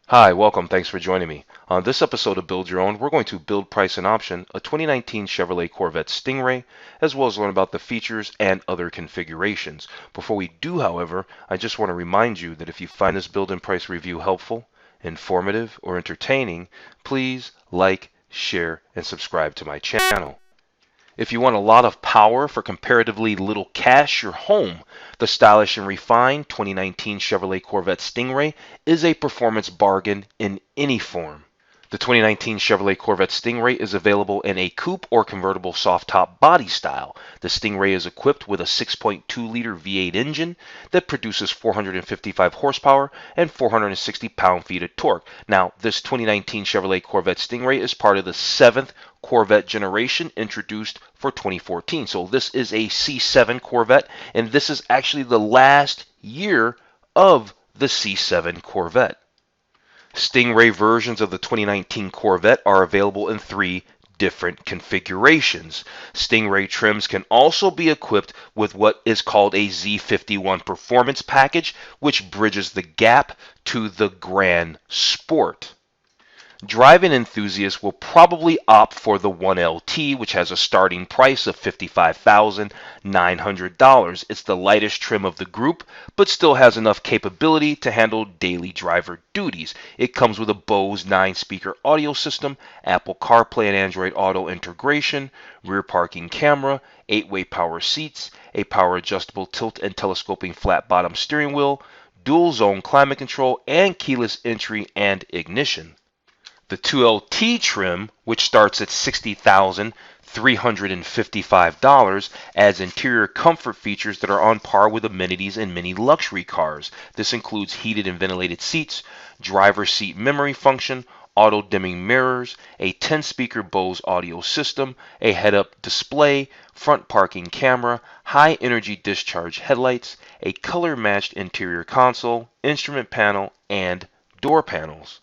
Hi, welcome. Thanks for joining me. On this episode of Build Your Own, we're going to build, price, and option a 2019 Chevrolet Corvette Stingray, as well as learn about the features and other configurations. Before we do, however, I just want to remind you that if you find this build and price review helpful, informative, or entertaining, please like, share, and subscribe to my channel. If you want a lot of power for comparatively little cash, you're home. The stylish and refined 2019 Chevrolet Corvette Stingray is a performance bargain in any form. The 2019 Chevrolet Corvette Stingray is available in a coupe or convertible soft-top body style. The Stingray is equipped with a 6.2-liter V8 engine that produces 455 horsepower and 460 pound-feet of torque. Now, this 2019 Chevrolet Corvette Stingray is part of the 7th Corvette generation introduced for 2014. So this is a C7 Corvette, and this is actually the last year of the C7 Corvette. Stingray versions of the 2019 Corvette are available in 3 different configurations. Stingray trims can also be equipped with what is called a Z51 performance package, which bridges the gap to the Grand Sport. Driving enthusiasts will probably opt for the 1LT, which has a starting price of $55,900. It's the lightest trim of the group, but still has enough capability to handle daily driver duties. It comes with a Bose 9-speaker audio system, Apple CarPlay and Android Auto integration, rear parking camera, 8-way power seats, a power adjustable tilt and telescoping flat bottom steering wheel, dual zone climate control, and keyless entry and ignition. The 2LT trim, which starts at $60,355, adds interior comfort features that are on par with amenities in many luxury cars. This includes heated and ventilated seats, driver seat memory function, auto-dimming mirrors, a 10-speaker Bose audio system, a head-up display, front parking camera, high-energy discharge headlights, a color-matched interior console, instrument panel, and door panels.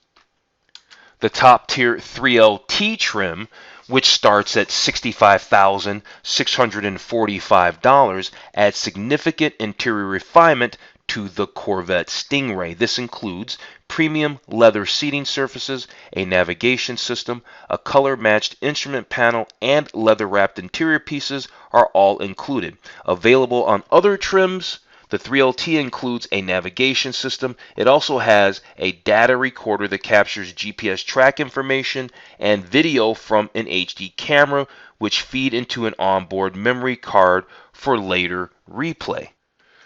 The top-tier 3LT trim, which starts at $65,645, adds significant interior refinement to the Corvette Stingray. This includes premium leather seating surfaces, a navigation system, a color-matched instrument panel, and leather-wrapped interior pieces are all included. Available on other trims, the 3LT includes a navigation system. It also has a data recorder that captures GPS track information and video from an HD camera, which feed into an onboard memory card for later replay.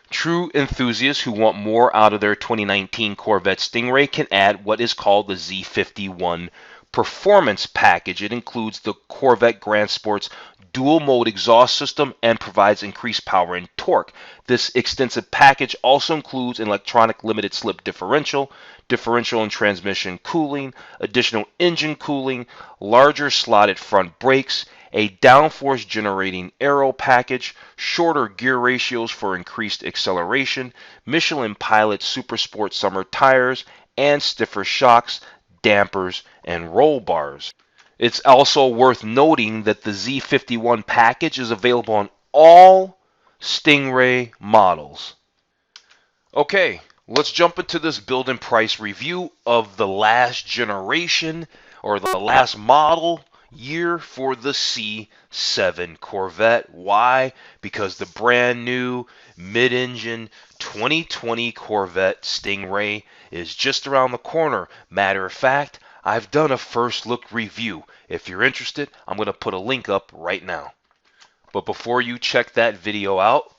True enthusiasts who want more out of their 2019 Corvette Stingray can add what is called the Z51 performance package. It includes the Corvette Grand Sport's dual mode exhaust system and provides increased power and torque. This extensive package also includes an electronic limited slip differential, differential and transmission cooling, additional engine cooling, larger slotted front brakes, a downforce generating aero package, shorter gear ratios for increased acceleration, Michelin Pilot Super Sport summer tires, and stiffer shocks, dampers, and roll bars. It's also worth noting that the Z51 package is available on all Stingray models. Okay, let's jump into this build and price review of the last generation or the last model year for the C7 Corvette. Why? Because the brand new mid-engine 2020 Corvette Stingray is just around the corner. Matter of fact, I've done a first look review. If you're interested, I'm going to put a link up right now. But before you check that video out,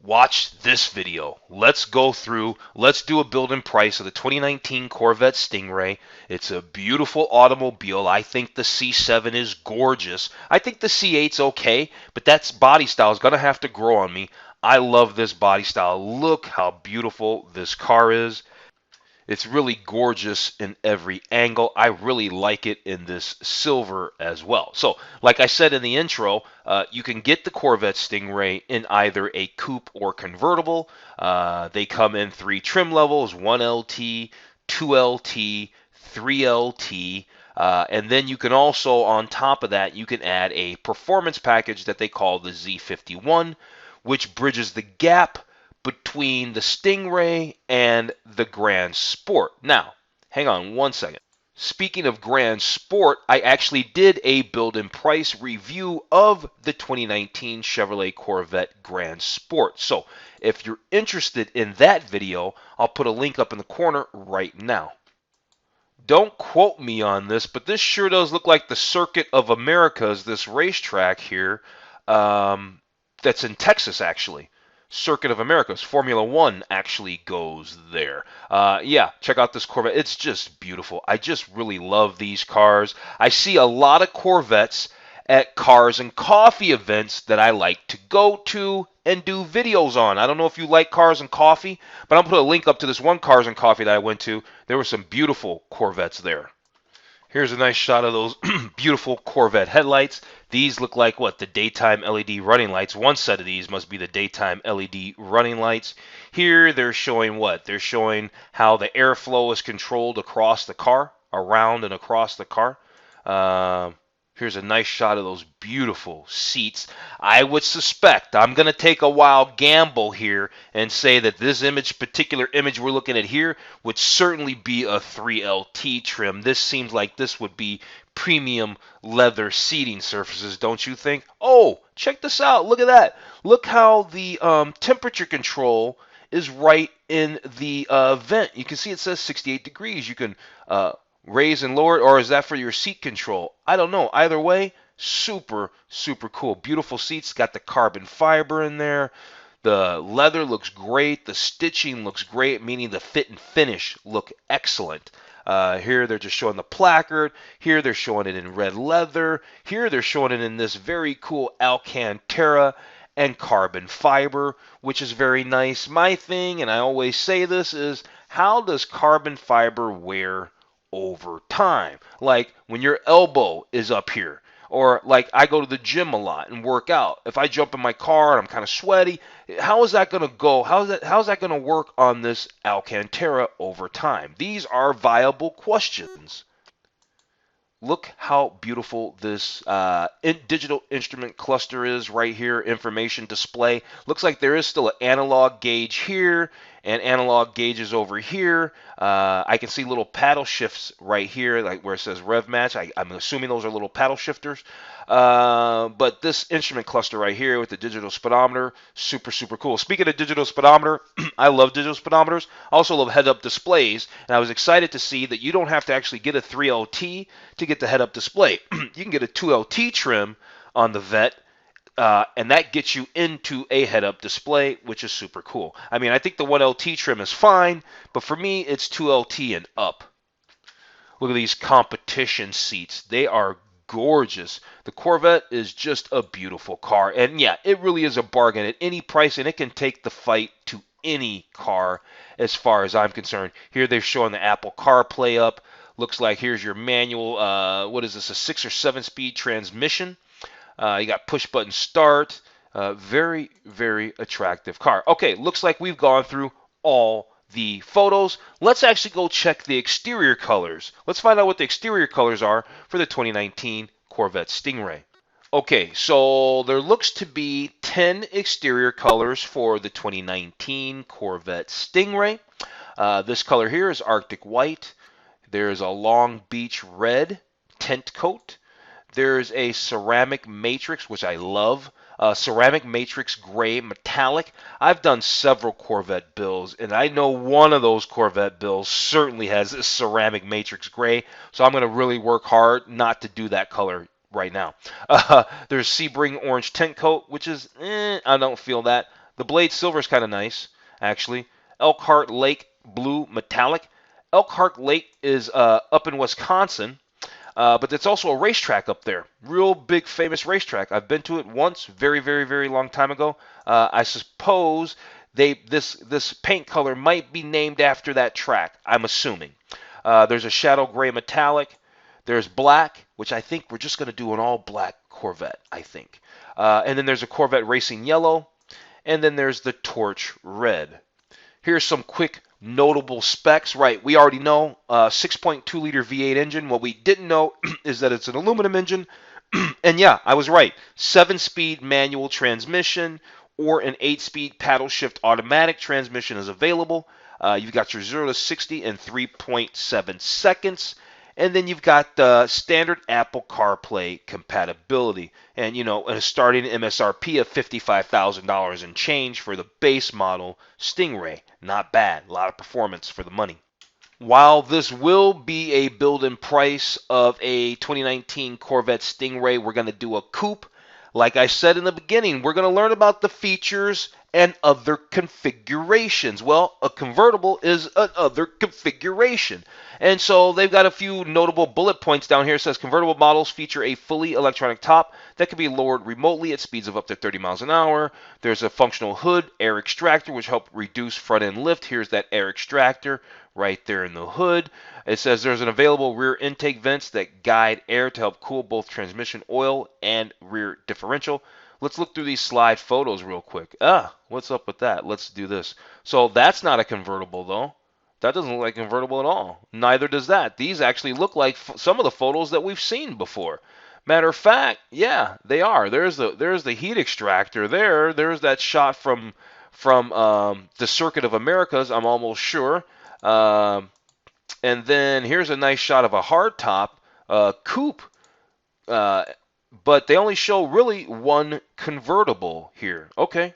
watch this video. Let's do a build and price of the 2019 Corvette Stingray. It's a beautiful automobile. I think the C7 is gorgeous. I think the C8's okay, but that body style is going to have to grow on me. I love this body style. Look how beautiful this car is. It's really gorgeous in every angle. I really like it in this silver as well. So, like I said in the intro, you can get the Corvette Stingray in either a coupe or convertible. They come in 3 trim levels: 1LT, 2LT, 3LT. And then you can also, on top of that, you can add a performance package that they call the Z51, which bridges the gap between the Stingray and the Grand Sport. Now, hang on one second. Speaking of Grand Sport, I actually did a build and price review of the 2019 Chevrolet Corvette Grand Sport. So if you're interested in that video, I'll put a link up in the corner right now. Don't quote me on this, but this sure does look like the Circuit of Americas, this racetrack here. That's in Texas, actually. Circuit of Americas. Formula One actually goes there. Yeah, check out this Corvette. It's just beautiful. I just really love these cars. I see a lot of Corvettes at cars and coffee events that I like to go to and do videos on. I don't know if you like cars and coffee, but I'll put a link up to this one cars and coffee that I went to. There were some beautiful Corvettes there. Here's a nice shot of those beautiful Corvette headlights. These look like what? The daytime LED running lights. One set of these must be the daytime LED running lights. Here they're showing what? They're showing how the airflow is controlled across the car, around and across the car. Here's a nice shot of those beautiful seats. I would suspect, I'm going to take a wild gamble here and say that this particular image we're looking at here, would certainly be a 3LT trim. This seems like this would be premium leather seating surfaces, don't you think? Oh, check this out. Look at that. Look how the temperature control is right in the vent. You can see it says 68 degrees. You can raise and lower it, or is that for your seat control? I don't know. Either way, super, super cool. Beautiful seats. Got the carbon fiber in there. The leather looks great. The stitching looks great, meaning the fit and finish look excellent. Here they're just showing the placard. Here they're showing it in red leather. Here they're showing it in this very cool Alcantara and carbon fiber, which is very nice. My thing, and I always say this, is how does carbon fiber wear over time? Like when your elbow is up here, or like I go to the gym a lot and work out. If I jump in my car and I'm kind of sweaty, how is that going to go? How's that going to work on this Alcantara over time? These are viable questions. Look how beautiful this digital instrument cluster is right here. Information display. Looks like there is still an analog gauge here and analog gauges over here. I can see little paddle shifts right here, like where it says rev match. I'm assuming those are little paddle shifters. But this instrument cluster right here with the digital speedometer, super, super cool. Speaking of digital speedometer, I love digital speedometers. I also love head-up displays, and I was excited to see that you don't have to actually get a 3LT to get the head-up display. You can get a 2LT trim on the Vette, and that gets you into a head-up display, which is super cool. I mean, I think the 1LT trim is fine, but for me, it's 2LT and up. Look at these competition seats. They are gorgeous. The Corvette is just a beautiful car. And yeah, it really is a bargain at any price, and it can take the fight to any car as far as I'm concerned. Here they're showing the Apple CarPlay up. Looks like here's your manual, what is this, a 6 or 7 speed transmission. You got push button start. Very, very attractive car. Okay, looks like we've gone through all the photos. Let's actually go check the exterior colors. Let's find out what the exterior colors are for the 2019 Corvette Stingray. Okay, so there looks to be 10 exterior colors for the 2019 Corvette Stingray. This color here is Arctic White. There's a Long Beach Red tint coat. There's a ceramic matrix, which I love. Ceramic matrix gray metallic. I've done several Corvette builds, and I know one of those Corvette builds certainly has a ceramic matrix gray, so I'm going to really work hard not to do that color right now. There's Sebring orange tint coat, which is, I don't feel that. The blade silver is kind of nice, actually. Elkhart Lake blue metallic. Elkhart Lake is up in Wisconsin. But it's also a racetrack up there. Real big, famous racetrack. I've been to it once, very, very, very long time ago. I suppose this paint color might be named after that track, I'm assuming. There's a shadow gray metallic. There's black, which I think we're just going to do an all-black Corvette, I think. And then there's a Corvette Racing Yellow. And then there's the Torch Red. Here's some quick notable specs. Right, we already know 6.2 liter V8 engine. What we didn't know is that it's an aluminum engine. And yeah, I was right. 7-speed manual transmission or an 8-speed paddle shift automatic transmission is available. You've got your 0 to 60 in 3.7 seconds. And then you've got the standard Apple CarPlay compatibility. And, a starting MSRP of $55,000 and change for the base model Stingray. Not bad. A lot of performance for the money. While this will be a build-in price of a 2019 Corvette Stingray, we're going to do a coupe. Like I said in the beginning, we're going to learn about the features and other configurations. Well, a convertible is another configuration. And so they've got a few notable bullet points down here. It says convertible models feature a fully electronic top that can be lowered remotely at speeds of up to 30 miles an hour. There's a functional hood, air extractor, which help reduce front-end lift. Here's that air extractor right there in the hood. It says there's an available rear intake vents that guide air to help cool both transmission oil and rear differential. Let's look through these slide photos real quick. What's up with that? Let's do this. So that's not a convertible though. That doesn't look like a convertible at all. Neither does that. These actually look like some of the photos that we've seen before. Matter of fact, yeah, they are. There's the heat extractor there. There's that shot from the Circuit of Americas, I'm almost sure. And then here's a nice shot of a hardtop coupe. But they only show really one convertible here. Okay.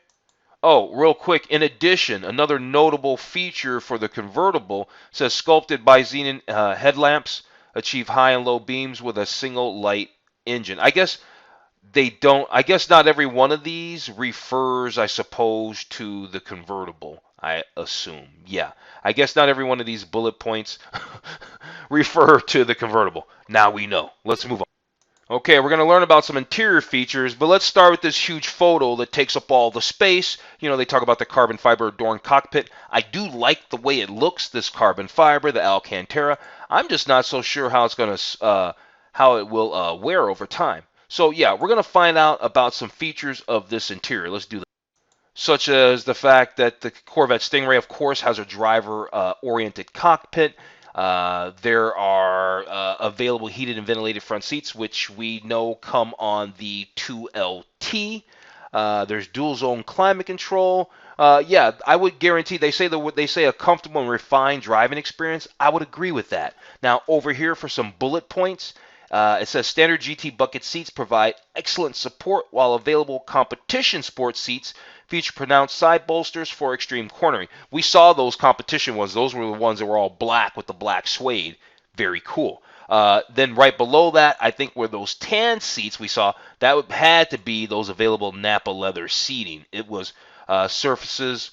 Oh, real quick, in addition, another notable feature for the convertible says sculpted by xenon headlamps achieve high and low beams with a single light engine. I guess not every one of these refers, I suppose, to the convertible, I assume. Yeah, I guess not every one of these bullet points refer to the convertible. Now we know. Let's move on. Okay, we're going to learn about some interior features, but let's start with this huge photo that takes up all the space. They talk about the carbon fiber adorned cockpit. I do like the way it looks, this carbon fiber, the Alcantara. I'm just not so sure how it's going to, how it will wear over time. So yeah, we're going to find out about some features of this interior. Let's do that. Such as the fact that the Corvette Stingray, of course, has a driver-oriented cockpit. There are available heated and ventilated front seats, which we know come on the 2LT. There's dual zone climate control. Yeah, I would guarantee they say a comfortable and refined driving experience. I would agree with that. Now over here for some bullet points. It says standard GT bucket seats provide excellent support, while available competition sports seats feature pronounced side bolsters for extreme cornering. We saw those competition ones. Those were the ones that were all black with the black suede. Very cool. Then right below that, I think were those tan seats we saw. That had to be those available Napa leather seating. It was surfaces,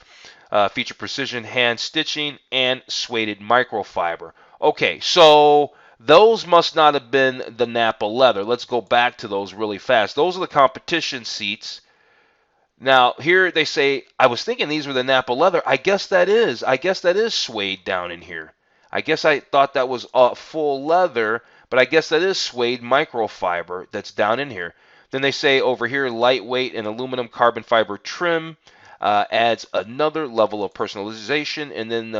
feature precision hand stitching, and suede microfiber. Okay, so those must not have been the Napa leather. Let's go back to those really fast. Those are the competition seats. Now, here they say, I was thinking these were the Napa leather. I guess that is suede down in here. I guess I thought that was full leather, but I guess that is suede microfiber that's down in here. Then they say over here, lightweight and aluminum carbon fiber trim adds another level of personalization. And then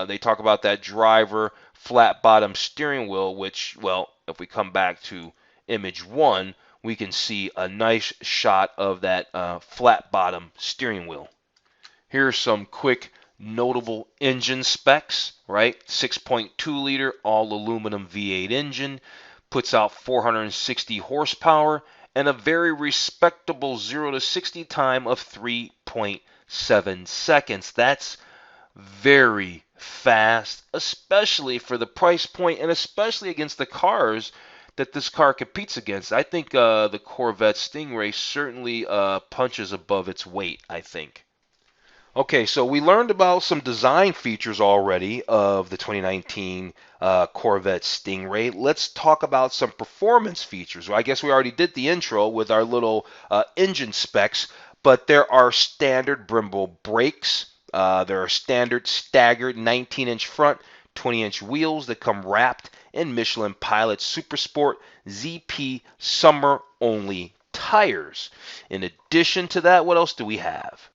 they talk about that driver flat bottom steering wheel, which, well, if we come back to image 1, we can see a nice shot of that flat bottom steering wheel. Here's some quick notable engine specs, right? 6.2 liter all aluminum V8 engine, puts out 460 horsepower and a very respectable 0 to 60 time of 3.7 seconds. That's very fast, especially for the price point and especially against the cars that this car competes against. I think the Corvette Stingray certainly punches above its weight, I think. Okay, so we learned about some design features already of the 2019 Corvette Stingray. Let's talk about some performance features. Well, I guess we already did the intro with our little engine specs, but there are standard Brembo brakes. There are standard staggered 19-inch front, 20-inch wheels that come wrapped in Michelin Pilot Supersport ZP Summer Only tires. In addition to that, what else do we have?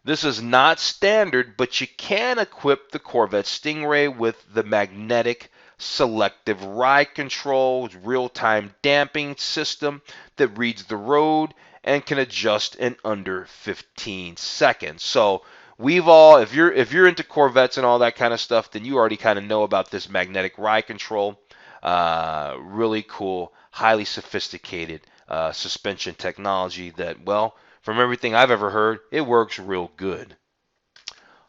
This is not standard, but you can equip the Corvette Stingray with the magnetic selective ride control, real-time damping system that reads the road and can adjust in under 15 seconds. So we've all, if you're into Corvettes and all that kind of stuff, then you already kind of know about this magnetic ride control. Really cool, highly sophisticated suspension technology that, well, from everything I've ever heard, it works real good.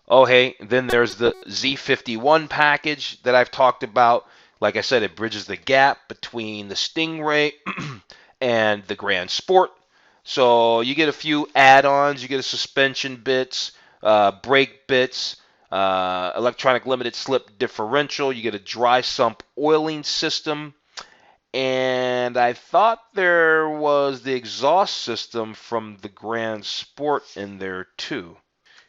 Oh, hey, then there's the Z51 package that I've talked about. Like I said, it bridges the gap between the Stingray and the Grand Sport. So you get a few add-ons. You get a suspension bits, brake bits, electronic limited slip differential. You get a dry sump oiling system. And I thought there was the exhaust system from the Grand Sport in there too.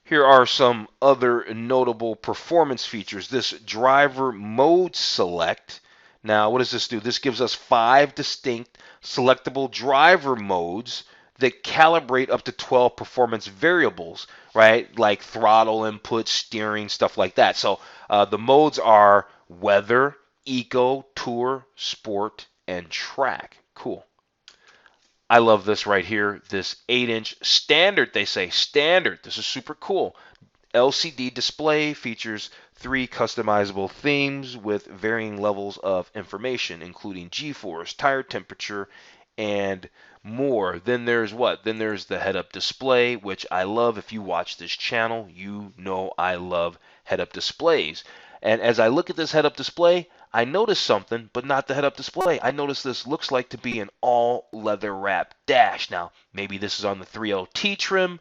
Here are some other notable performance features. This driver mode select. Now, what does this do? This gives us 5 distinct selectable driver modes that calibrate up to 12 performance variables, right? Like throttle input, steering, stuff like that. So the modes are weather, eco, tour, sport, and track. Cool. I love this right here, this 8-inch standard, they say, standard. This is super cool. LCD display features 3 customizable themes with varying levels of information, including G-force, tire temperature, and more. Then there's what? Then there's the head-up display, which I love. If you watch this channel, you know I love head-up displays. And as I look at this head-up display, I notice something, but not the head-up display. I notice this looks like to be an all-leather wrap dash. Now, maybe this is on the 3LT trim.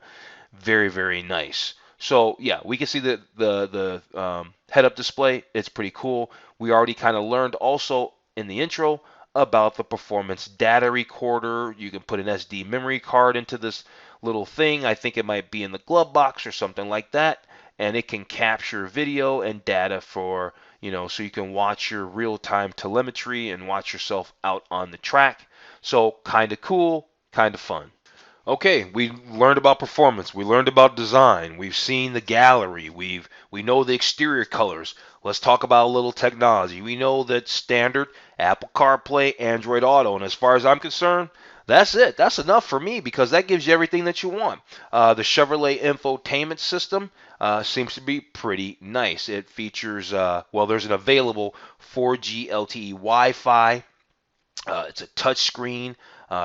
Very, very nice. So yeah, we can see the head-up display. It's pretty cool. We already kind of learned also in the intro about the performance data recorder. You can put an SD memory card into this little thing. I think it might be in the glove box or something like that. And it can capture video and data for, so you can watch your real-time telemetry and watch yourself out on the track. So kind of cool, kind of fun. Okay, we learned about performance. We learned about design. We've seen the gallery. We know the exterior colors. Let's talk about a little technology. We know that standard Apple CarPlay, Android Auto, and as far as I'm concerned, that's it. That's enough for me because that gives you everything that you want. The Chevrolet infotainment system seems to be pretty nice. It features, there's an available 4G LTE Wi-Fi. It's a touch screen.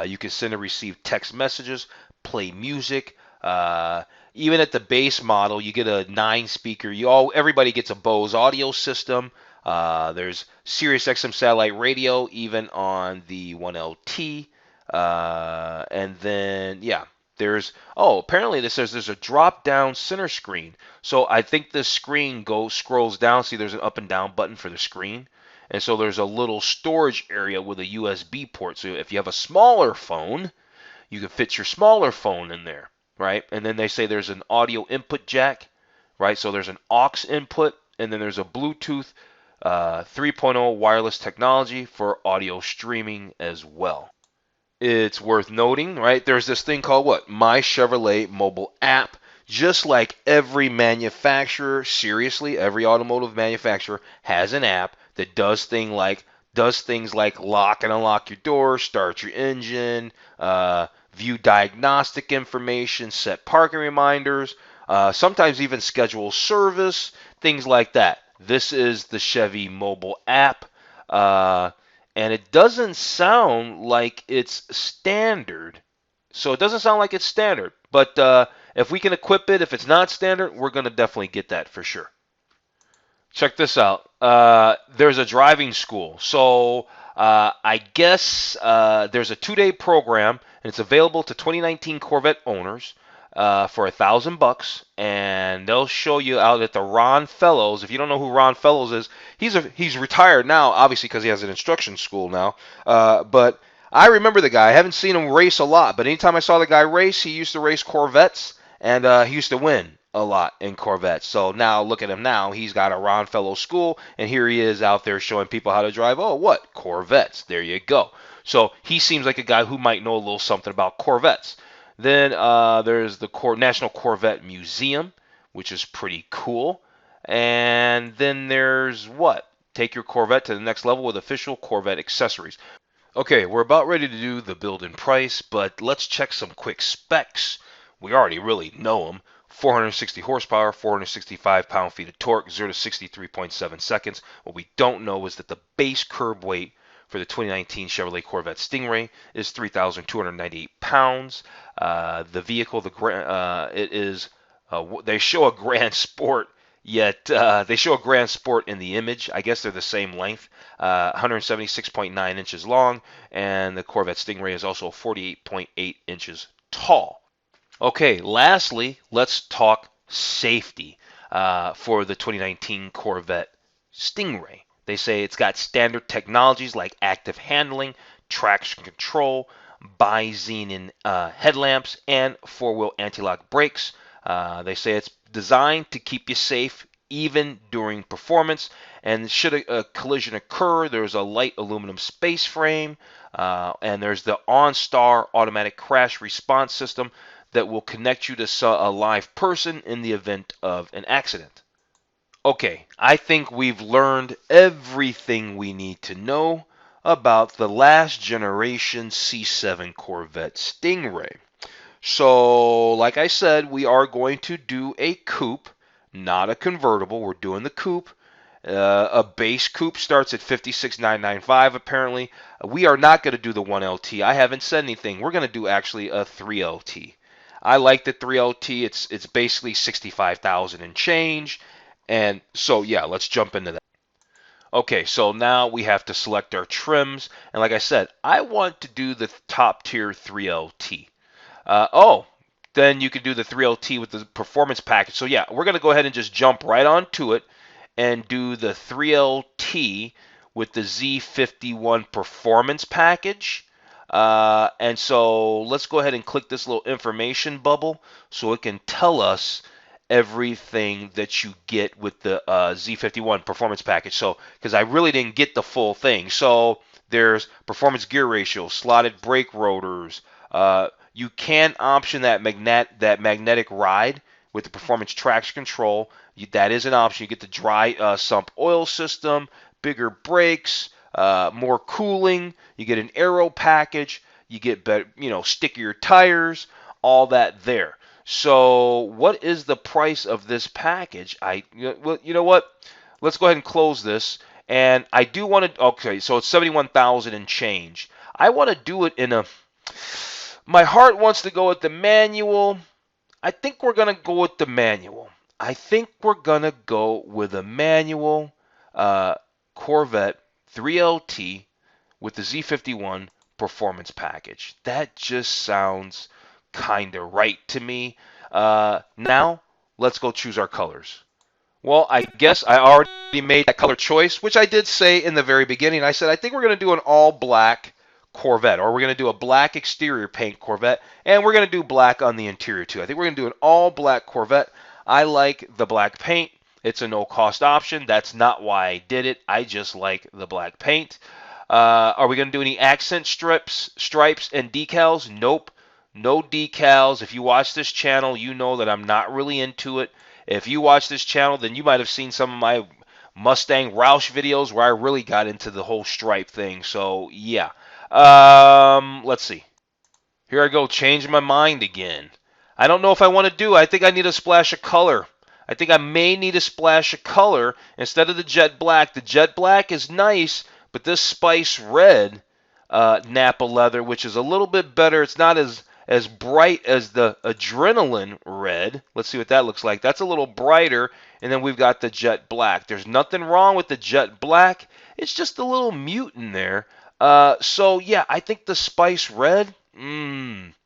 You can send and receive text messages, play music. Even at the base model, you get a 9-speaker. Everybody gets a Bose audio system. There's Sirius XM satellite radio, even on the 1LT. And then, yeah, apparently this says there's a drop-down center screen. So I think this screen scrolls down. See, there's an up and down button for the screen. And so there's a little storage area with a USB port. So if you have a smaller phone, you can fit your smaller phone in there, right? And then they say there's an audio input jack, right? So there's an aux input, and then there's a Bluetooth 3.0 wireless technology for audio streaming as well. It's worth noting, right? There's this thing called what? My Chevrolet mobile app. Just like every manufacturer, seriously, every automotive manufacturer has an app that does things like lock and unlock your door, start your engine, view diagnostic information, set parking reminders, sometimes even schedule service, things like that. This is the Chevy mobile app, and it doesn't sound like it's standard. So it doesn't sound like it's standard, but if we can equip it, if it's not standard, we're going to definitely get that for sure. Check this out. There's a driving school. So I guess there's a 2-day program, and it's available to 2019 Corvette owners for $1,000, and they'll show you out at the Ron Fellows. If you don't know who Ron Fellows is, he's retired now, obviously because he has an instruction school now. But I remember the guy. I haven't seen him race a lot, but anytime I saw the guy race, he used to race Corvettes, and he used to win a lot in Corvettes. So now look at him now. He's got a Ron Fellows school, and here he is out there showing people how to drive. Oh, what? Corvettes. There you go. So he seems like a guy who might know a little something about Corvettes. Then there's the National Corvette Museum, which is pretty cool. And then there's what? Take your Corvette to the next level with official Corvette accessories. Okay, we're about ready to do the build and price, but let's check some quick specs. We already really know them. 460 horsepower, 465 pound-feet of torque, 0 to 63.7 seconds. What we don't know is that the base curb weight for the 2019 Chevrolet Corvette Stingray is 3,298 pounds. The vehicle, it is, they show a Grand Sport, yet they show a Grand Sport in the image. I guess they're the same length, 176.9 inches long, and the Corvette Stingray is also 48.8 inches tall. Okay, lastly, let's talk safety for the 2019 Corvette Stingray. They say it's got standard technologies like active handling, traction control, bi-xenon headlamps, and four-wheel anti-lock brakes. They say it's designed to keep you safe even during performance. And should a collision occur, there's a light aluminum space frame, and there's the OnStar automatic crash response system that will connect you to a live person in the event of an accident. Okay, I think we've learned everything we need to know about the last generation C7 Corvette Stingray. So, like I said, we are going to do a coupe, not a convertible. We're doing the coupe. A base coupe starts at $56,995 apparently. We are not going to do the 1LT. I haven't said anything. We're going to do actually a 3LT. I like the 3LT. It's basically 65,000 and change. And so yeah, let's jump into that. Okay, so now we have to select our trims. And like I said, I want to do the top tier 3LT. Then you can do the 3LT with the performance package. So yeah, we're going to go ahead and just jump right onto it and do the 3LT with the Z51 performance package. And so let's go ahead and click this little information bubble so it can tell us everything that you get with the Z51 performance package. So, because I really didn't get the full thing. So there's performance gear ratio, slotted brake rotors. You can option that magnetic ride with the performance traction control. That is an option. You get the dry sump oil system, bigger brakes, more cooling. You get an aero package. You get better, stickier tires. All that there. So, what is the price of this package? Well, you know what? Let's go ahead and close this. And I do want to. Okay, so it's 71,000 and change. I want to do it in a. My heart wants to go with the manual. I think we're gonna go with the manual. I think we're gonna go with a manual Corvette 3LT with the Z51 performance package. That just sounds kind of right to me. Now, let's go choose our colors. Well, I guess I already made that color choice, which I did say in the very beginning. I said I think we're going to do an all-black Corvette, or we're going to do a black exterior paint Corvette, and we're going to do black on the interior too. I think we're going to do an all-black Corvette. I like the black paint. It's a no-cost option. That's not why I did it. I just like the black paint. Are we going to do any accent stripes, and decals? Nope. No decals. If you watch this channel, you know that I'm not really into it. If you watch this channel, then you might have seen some of my Mustang Roush videos where I really got into the whole stripe thing. So, yeah. Let's see. Here I go, changing my mind again. I don't know if I want to do it. I think I need a splash of color. I think I may need a splash of color instead of the jet black. The jet black is nice, but this spice red Napa leather, which is a little bit better. It's not as bright as the adrenaline red. Let's see what that looks like. That's a little brighter. And then we've got the jet black. There's nothing wrong with the jet black. It's just a little mute in there. So yeah, I think the spice red,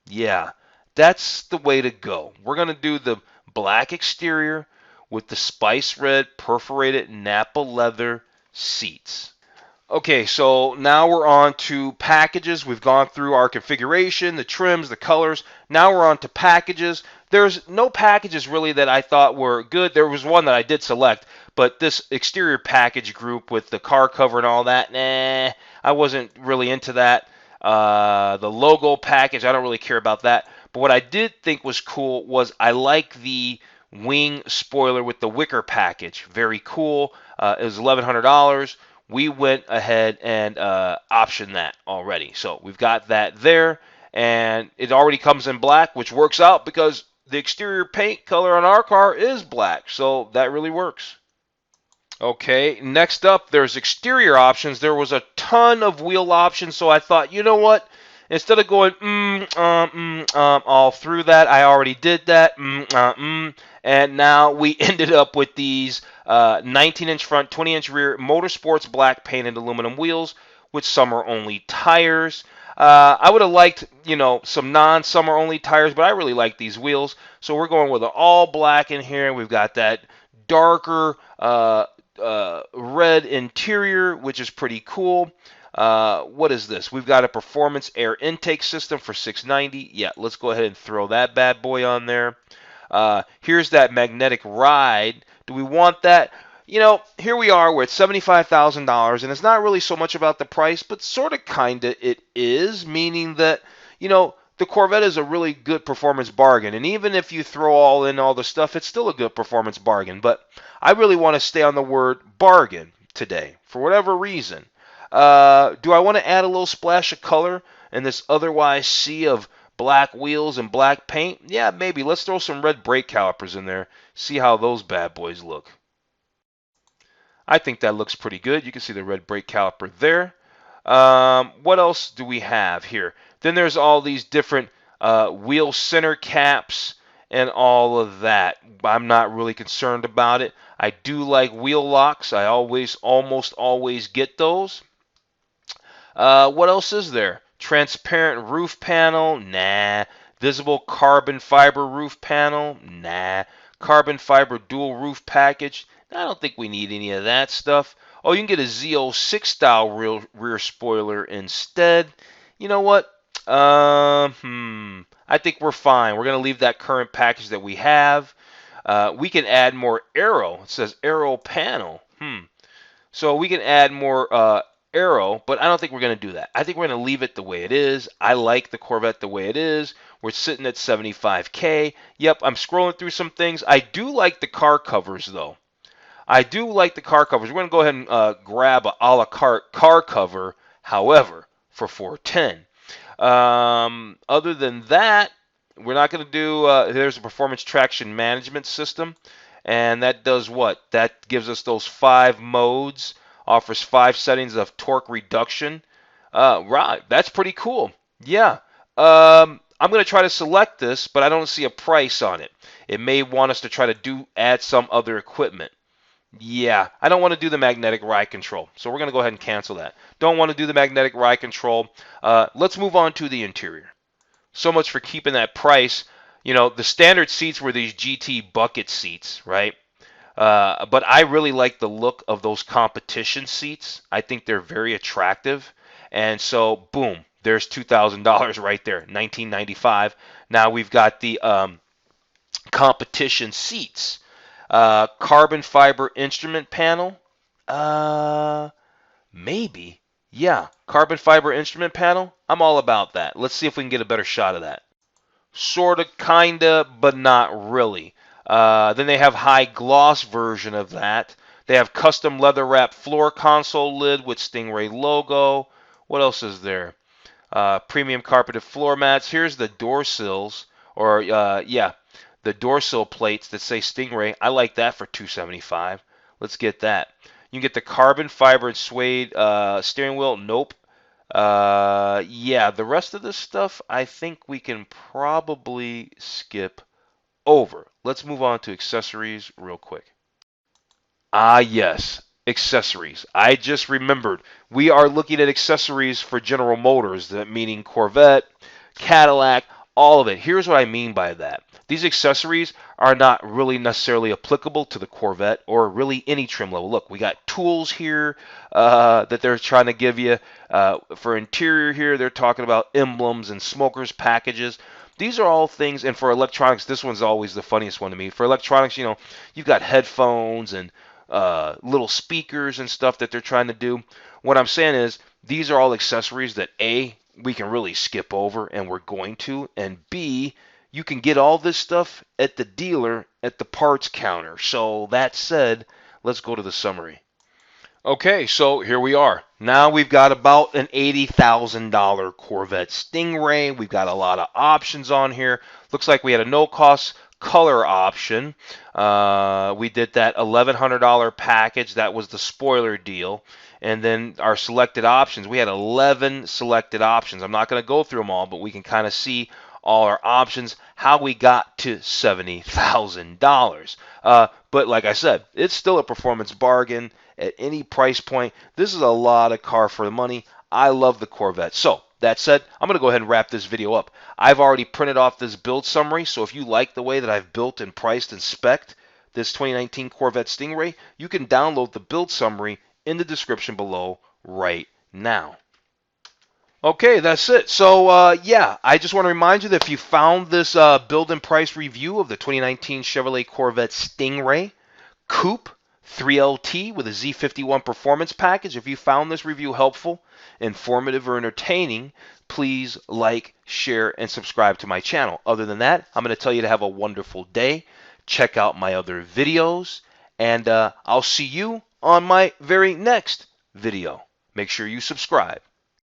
yeah, that's the way to go. We're going to do the black exterior with the spice red perforated Napa leather seats. Okay, so now we're on to packages. We've gone through our configuration, the trims, the colors. Now we're on to packages. There's no packages really that I thought were good. There was one that I did select, but this exterior package group with the car cover and all that, nah, I wasn't really into that. The logo package, I don't really care about that. But what I did think was cool was I like the wing spoiler with the wicker package. Very cool. It was $1,100. We went ahead and optioned that already. So we've got that there, and it already comes in black, which works out because the exterior paint color on our car is black, so that really works. Okay, next up, there's exterior options. There was a ton of wheel options, so I thought, you know what? Instead of going all through that, I already did that. And now we ended up with these 19-inch front, 20-inch rear, motorsports black painted aluminum wheels with summer-only tires. I would have liked, some non-summer only tires, but I really like these wheels. So we're going with an all black in here. We've got that darker red interior, which is pretty cool. What is this? We've got a performance air intake system for $690. Yeah, let's go ahead and throw that bad boy on there. Here's that magnetic ride. Do we want that? Here we are. We're at $75,000, and it's not really so much about the price, but sort of kind of it is, meaning that, the Corvette is a really good performance bargain. And even if you throw all the stuff, it's still a good performance bargain. But I really want to stay on the word bargain today, for whatever reason. Do I want to add a little splash of color in this otherwise sea of black wheels and black paint? Yeah, maybe. Let's throw some red brake calipers in there. See how those bad boys look. I think that looks pretty good. You can see the red brake caliper there. What else do we have here? Then there's all these different wheel center caps and all of that. I'm not really concerned about it. I do like wheel locks. I almost always get those. What else is there? Transparent roof panel? Nah. Visible carbon fiber roof panel? Nah. Carbon fiber dual roof package? I don't think we need any of that stuff. Oh, you can get a Z06 style rear spoiler instead. You know what? I think we're fine. We're going to leave that current package that we have. We can add more aero. It says aero panel. So we can add more aero, but I don't think we're going to do that. I think we're going to leave it the way it is. I like the Corvette the way it is. We're sitting at $75K. Yep, I'm scrolling through some things. I do like the car covers, though. I do like the car covers. We're going to go ahead and grab a la carte car cover, however, for $410. Other than that, we're not going to do, there's a performance traction management system, and that does what? That gives us those 5 modes, offers 5 settings of torque reduction. Right, that's pretty cool. Yeah. I'm going to try to select this, but I don't see a price on it. It may want us to try to add some other equipment. Yeah, I don't want to do the magnetic ride control, so we're going to go ahead and cancel that. Don't want to do the magnetic ride control. Let's move on to the interior. So much for keeping that price. The standard seats were these GT bucket seats, right? But I really like the look of those competition seats. I think they're very attractive. And so, boom, there's $2,000 right there, $1,995. Now we've got the competition seats. Carbon fiber instrument panel. Maybe. Yeah, carbon fiber instrument panel. I'm all about that. Let's see if we can get a better shot of that. Sorta, kinda, but not really. Then they have high gloss version of that. They have custom leather wrap floor console lid with Stingray logo. What else is there? Premium carpeted floor mats. Here's the door sills, or the door sill plates that say Stingray. I like that for $275. Let's get that. You can get the carbon fiber and suede steering wheel. Nope. Yeah, the rest of this stuff I think we can probably skip over. Let's move on to accessories real quick. Ah, yes, accessories. I just remembered. We are looking at accessories for General Motors, that meaning Corvette, Cadillac, all of it. Here's what I mean by that. These accessories are not really necessarily applicable to the Corvette or really any trim level. Look, we got tools here that they're trying to give you. For interior here, they're talking about emblems and smokers packages. These are all things, and for electronics, this one's always the funniest one to me. For electronics, you've got headphones and little speakers and stuff that they're trying to do. What I'm saying is, these are all accessories that A, we can really skip over, and we're going to, and B, you can get all this stuff at the dealer at the parts counter. So that said, let's go to the summary. Okay, so here we are. Now we've got about an $80,000 Corvette Stingray. We've got a lot of options on here. Looks like we had a no-cost color option. We did that $1,100 package. That was the spoiler deal. And then our selected options, we had 11 selected options. I'm not going to go through them all, but we can kind of see all our options, how we got to $70,000. But like I said, it's still a performance bargain at any price point. This is a lot of car for the money. I love the Corvette. So that said, I'm going to go ahead and wrap this video up. I've already printed off this build summary, so if you like the way that I've built and priced and spec'd this 2019 Corvette Stingray, you can download the build summary in the description below right now. Okay, that's it. So, yeah, I just want to remind you that if you found this build and price review of the 2019 Chevrolet Corvette Stingray Coupe 3LT with a Z51 performance package, if you found this review helpful, informative, or entertaining, please like, share, and subscribe to my channel. Other than that, I'm going to tell you to have a wonderful day. Check out my other videos, and I'll see you on my very next video. Make sure you subscribe.